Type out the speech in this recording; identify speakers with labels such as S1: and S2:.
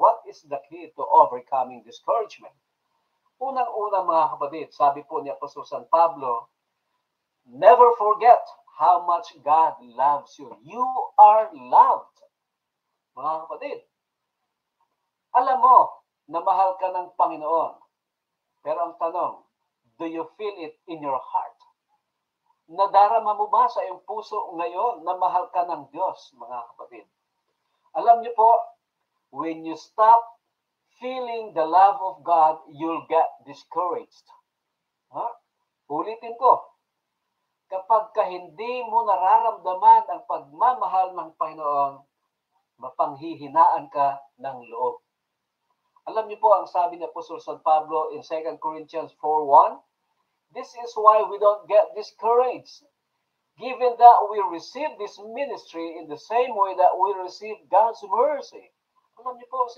S1: what is the key to overcoming discouragement? Unang-una mga kapatid, sabi po ni Apostol San Pablo, never forget how much God loves you. You are loved. Mga kapatid, alam mo na mahal ka ng Panginoon. Pero ang tanong, do you feel it in your heart? Nadarama mo ba sa iyong puso ngayon na mahal ka ng Diyos, mga kapatid? Alam niyo po, when you stop feeling the love of God, you'll get discouraged. Ulitin ko, kapag hindi mo nararamdaman ang pagmamahal ng Panginoon, mapanghihinaan ka ng loob. Alam niyo po ang sabi ni Apostol San Pablo in 2 Corinthians 4:1, this is why we don't get discouraged, given that we receive this ministry in the same way that we receive God's mercy. Alam niyo po,